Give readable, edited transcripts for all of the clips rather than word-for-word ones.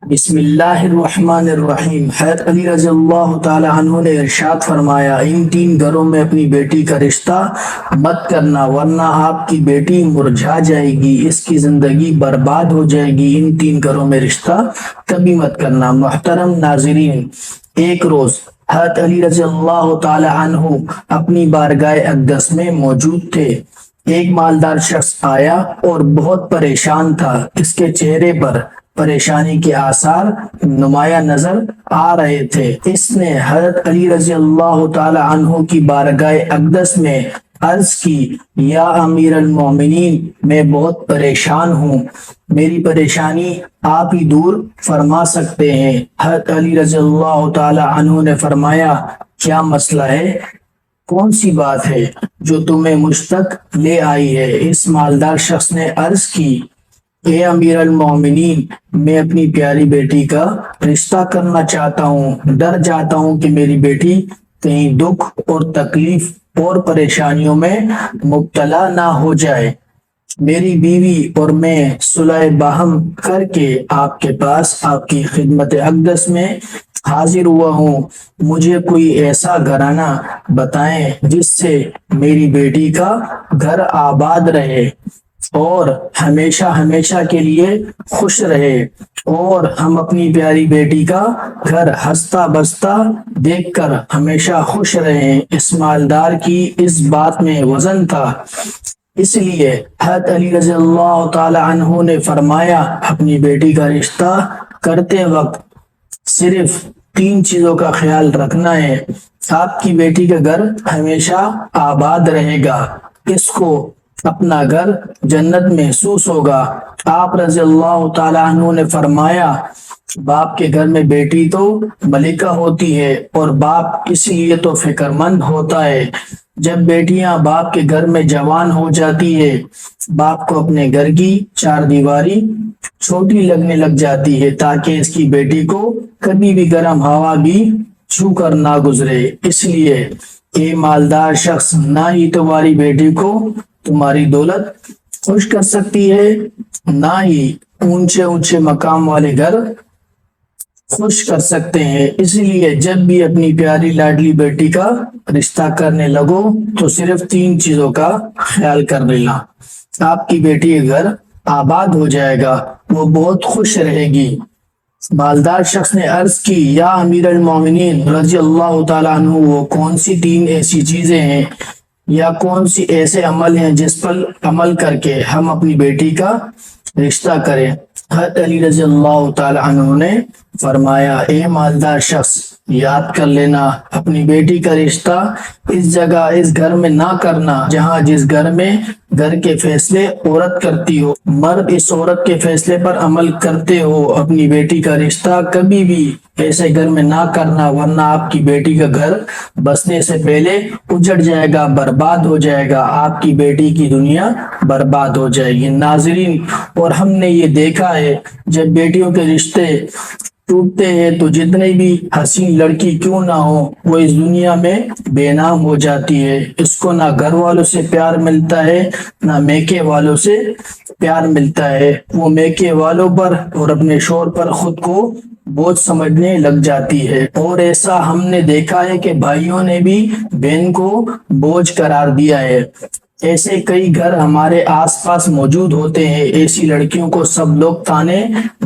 بسم اللہ الرحمن الرحیم۔ حضرت علی رضی اللہ تعالی عنہ نے ارشاد فرمایا، ان تین گھروں میں اپنی بیٹی کا رشتہ مت کرنا ورنہ آپ کی بیٹی مرجھا جائے گی، اس کی زندگی برباد ہو جائے گی۔ ان تین گھروں میں رشتہ کبھی مت کرنا۔ محترم ناظرین، ایک روز حضرت علی رضی اللہ تعالی عنہ اپنی بارگاہ اقدس میں موجود تھے۔ ایک مالدار شخص آیا اور بہت پریشان تھا۔ اس کے چہرے پر پریشانی کے آثار نمایاں نظر آ رہے تھے۔ اس نے حضرت علی رضی اللہ تعالی عنہ کی بارگاہ اقدس میں عرض کی، یا امیر المومنین، میں بہت پریشان ہوں، میری پریشانی آپ ہی دور فرما سکتے ہیں۔ حضرت علی رضی اللہ تعالی عنہ نے فرمایا، کیا مسئلہ ہے؟ کون سی بات ہے جو تمہیں مجھ تک لے آئی ہے؟ اس مالدار شخص نے عرض کی، اے امیر المومنین، میں اپنی پیاری بیٹی کا رشتہ کرنا چاہتا ہوں۔ ڈر جاتا ہوں کہ میری بیٹی کہیں دکھ اور تکلیف اور پریشانیوں میں مبتلا نہ ہو جائے۔ میری بیوی اور میں صلح باہم کر کے آپ کے پاس آپ کی خدمت اقدس میں حاضر ہوا ہوں۔ مجھے کوئی ایسا گھرانہ بتائیں جس سے میری بیٹی کا گھر آباد رہے اور ہمیشہ ہمیشہ کے لیے خوش رہے، اور ہم اپنی پیاری بیٹی کا گھر ہنستا بستا دیکھ کر ہمیشہ خوش رہیں۔ اس مالدار کی اس بات میں وزن تھا، اس لیے حضرت علی رضی اللہ تعالی عنہ نے فرمایا، اپنی بیٹی کا رشتہ کرتے وقت صرف تین چیزوں کا خیال رکھنا ہے۔ آپ کی بیٹی کا گھر ہمیشہ آباد رہے گا، اس کو اپنا گھر جنت محسوس ہوگا۔ آپ رضی اللہ تعالیٰ عنہ نے فرمایا، باپ کے گھر میں بیٹی تو ملکہ ہوتی ہے، اور باپ اس لیے تو فکر مند ہوتا ہے۔ جب بیٹیاں باپ کے گھر میں جوان ہو جاتی ہے، باپ کو اپنے گھر کی چار دیواری چھوٹی لگنے لگ جاتی ہے، تاکہ اس کی بیٹی کو کبھی بھی گرم ہوا بھی چھو کر نہ گزرے۔ اس لیے اے مالدار شخص، نہ ہی تمہاری بیٹی کو تمہاری دولت خوش کر سکتی ہے، نہ ہی اونچے اونچے مقام والے گھر خوش کر سکتے ہیں۔ اس لیے جب بھی اپنی پیاری لاڈلی بیٹی کا رشتہ کرنے لگو تو صرف تین چیزوں کا خیال کر لینا۔ آپ کی بیٹی کا گھر آباد ہو جائے گا، وہ بہت خوش رہے گی۔ مالدار شخص نے عرض کی، یا امیر المومنین رضی اللہ تعالیٰ عنہ، وہ کون سی تین ایسی چیزیں ہیں یا کون سی ایسے عمل ہیں جس پر عمل کر کے ہم اپنی بیٹی کا رشتہ کریں؟ حضرت علی رضی اللہ تعالی عنہ نے فرمایا، اے مالدار شخص، یاد کر لینا، اپنی بیٹی کا رشتہ اس جگہ اس گھر میں نہ کرنا جہاں جس گھر میں گھر کے فیصلے عورت کرتی ہو، مرد اس عورت کے فیصلے پر عمل کرتے ہو۔ اپنی بیٹی کا رشتہ کبھی بھی ایسے گھر میں نہ کرنا، ورنہ آپ کی بیٹی کا گھر بسنے سے پہلے اجڑ جائے گا، برباد ہو جائے گا، آپ کی بیٹی کی دنیا برباد ہو جائے گی۔ ناظرین، اور ہم نے یہ دیکھا ہے، جب بیٹیوں کے رشتے ٹوٹتے ہیں تو جتنی بھی حسین لڑکی کیوں نہ ہو، وہ اس دنیا میں بے نام ہو جاتی ہے۔ اس کو نہ گھر والوں سے پیار ملتا ہے، نہ میکے والوں سے پیار ملتا ہے۔ وہ میکے والوں پر اور اپنے شوہر پر خود کو بوجھ سمجھنے لگ جاتی ہے، اور ایسا ہم نے دیکھا ہے کہ بھائیوں نے بھی بہن کو بوجھ قرار دیا ہے۔ ایسے کئی گھر ہمارے آس پاس موجود ہوتے ہیں۔ ایسی لڑکیوں کو سب لوگ طعنے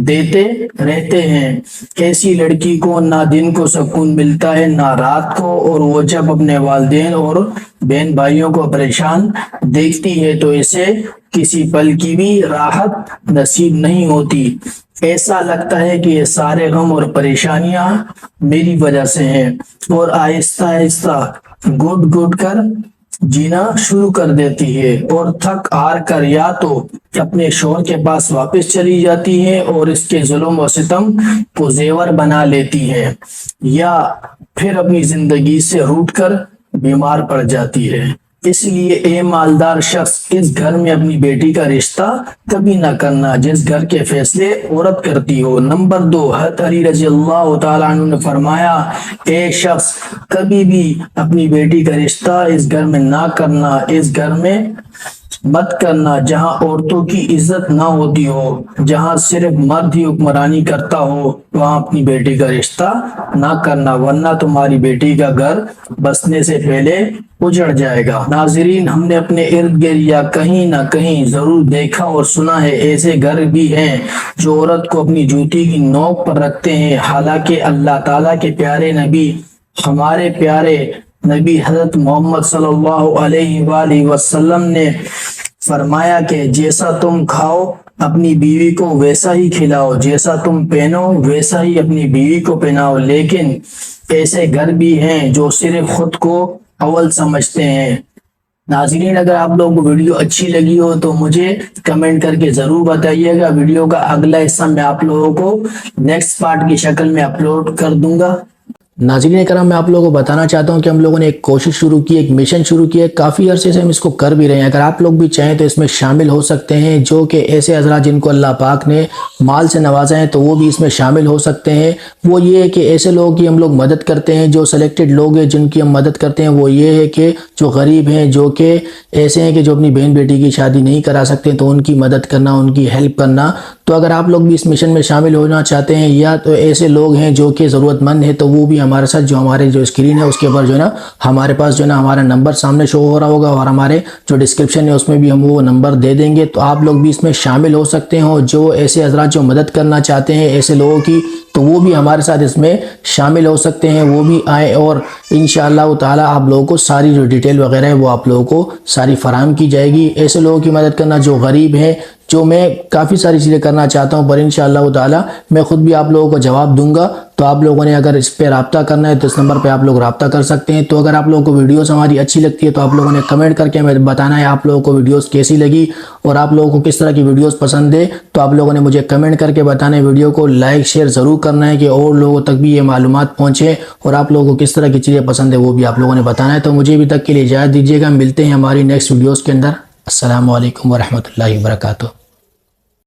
دیتے رہتے ہیں۔ ایسی لڑکی کو نہ دن کو سکون ملتا ہے نہ رات کو، اور وہ جب اپنے والدین اور بہن بھائیوں کو پریشان دیکھتی ہے تو اسے کسی پل کی بھی راحت نصیب نہیں ہوتی۔ ایسا لگتا ہے کہ یہ سارے غم اور پریشانیاں میری وجہ سے ہیں، اور آہستہ آہستہ گھٹ گھٹ کر جینا شروع کر دیتی ہے، اور تھک ہار کر یا تو اپنے شوہر کے پاس واپس چلی جاتی ہے اور اس کے ظلم و ستم کو زیور بنا لیتی ہے، یا پھر اپنی زندگی سے روٹھ کر بیمار پڑ جاتی ہے۔ اس لیے اے مالدار شخص، اس گھر میں اپنی بیٹی کا رشتہ کبھی نہ کرنا جس گھر کے فیصلے عورت کرتی ہو۔ نمبر 2، حضرت علی رضی اللہ تعالیٰ عنہ نے فرمایا، اے شخص، کبھی بھی اپنی بیٹی کا رشتہ اس گھر میں نہ کرنا، اس گھر میں مت کرنا جہاں عورتوں کی عزت نہ ہوتی ہو، جہاں صرف مرد ہی حکمرانی کرتا ہو وہاں اپنی بیٹی کا رشتہ نہ کرنا، ورنہ تمہاری بیٹی کا گھر بسنے سے پہلے اجڑ جائے گا۔ ناظرین، ہم نے اپنے ارد گرد یا کہیں نہ کہیں ضرور دیکھا اور سنا ہے، ایسے گھر بھی ہیں جو عورت کو اپنی جوتی کی نوک پر رکھتے ہیں، حالانکہ اللہ تعالیٰ کے پیارے نبی، ہمارے پیارے نبی حضرت محمد صلی اللہ علیہ وآلہ وسلم نے فرمایا کہ جیسا تم کھاؤ اپنی بیوی کو ویسا ہی کھلاؤ، جیسا تم پہنو ویسا ہی اپنی بیوی کو پہناؤ۔ لیکن ایسے گھر بھی ہیں جو صرف خود کو اول سمجھتے ہیں۔ ناظرین، اگر آپ لوگوں کو ویڈیو اچھی لگی ہو تو مجھے کمنٹ کر کے ضرور بتائیے گا۔ ویڈیو کا اگلا حصہ میں آپ لوگوں کو نیکسٹ پارٹ کی شکل میں اپلوڈ کر دوں گا۔ ناظرین کرام، میں آپ لوگوں کو بتانا چاہتا ہوں کہ ہم لوگوں نے ایک کوشش شروع کی، ایک مشن شروع کیا ہے، کافی عرصے سے ہم اس کو کر بھی رہے ہیں۔ اگر آپ لوگ بھی چاہیں تو اس میں شامل ہو سکتے ہیں، جو کہ ایسے حضرات جن کو اللہ پاک نے مال سے نوازا ہے تو وہ بھی اس میں شامل ہو سکتے ہیں۔ وہ یہ ہے کہ ایسے لوگوں کی ہم لوگ مدد کرتے ہیں، جو سلیکٹڈ لوگ ہیں جن کی ہم مدد کرتے ہیں وہ یہ ہے کہ جو غریب ہیں، جو کہ ایسے ہیں کہ جو اپنی بہن بیٹی کی شادی نہیں کرا سکتے، تو ان کی مدد کرنا، ان کی ہیلپ کرنا۔ تو اگر آپ لوگ بھی اس مشن میں شامل ہونا چاہتے ہیں یا تو ایسے لوگ ہیں جو کہ ضرورت مند ہیں، تو وہ بھی ہمارے ساتھ، جو ہمارے جو اسکرین ہے اس کے اوپر جو ہے نا ہمارے پاس جو ہے نا ہمارا نمبر سامنے شو ہو رہا ہوگا، اور ہمارے جو ڈسکرپشن ہے اس میں بھی ہم وہ نمبر دے دیں گے، تو آپ لوگ بھی اس میں شامل ہو سکتے ہیں۔ جو ایسے حضرات جو مدد کرنا چاہتے ہیں ایسے لوگوں کی، تو وہ بھی ہمارے ساتھ اس میں شامل ہو سکتے ہیں، وہ بھی آئیں، اور انشاءاللہ تعالی آپ لوگوں کو ساری جو ڈیٹیل وغیرہ ہے وہ آپ لوگوں کو ساری فراہم کی جائے گی۔ ایسے لوگوں کی مدد کرنا جو غریب ہیں، جو میں کافی ساری چیزیں کرنا چاہتا ہوں، پر انشاءاللہ تعالی میں خود بھی آپ لوگوں کو جواب دوں گا۔ تو آپ لوگوں نے اگر اس پہ رابطہ کرنا ہے تو اس نمبر پہ آپ لوگ رابطہ کر سکتے ہیں۔ تو اگر آپ لوگوں کو ویڈیوز ہماری اچھی لگتی ہے تو آپ لوگوں نے کمنٹ کر کے ہمیں بتانا ہے آپ لوگوں کو ویڈیوز کیسی لگی، اور آپ لوگوں کو کس طرح کی ویڈیوز پسند ہے، تو آپ لوگوں نے مجھے کمنٹ کر کے بتانا ہے۔ ویڈیو کو لائک شیئر ضرور کرنا ہے کہ اور لوگوں تک بھی یہ معلومات پہنچے، اور آپ لوگوں کو کس طرح کی چیزیں پسند ہے وہ بھی آپ لوگوں نے بتانا ہے۔ تو مجھے ابھی تک کے لیے اجازت دیجیے گا، ملتے ہیں ہماری نیکسٹ ویڈیوز کے اندر۔ السلام علیکم ورحمۃ اللہ وبرکاتہ۔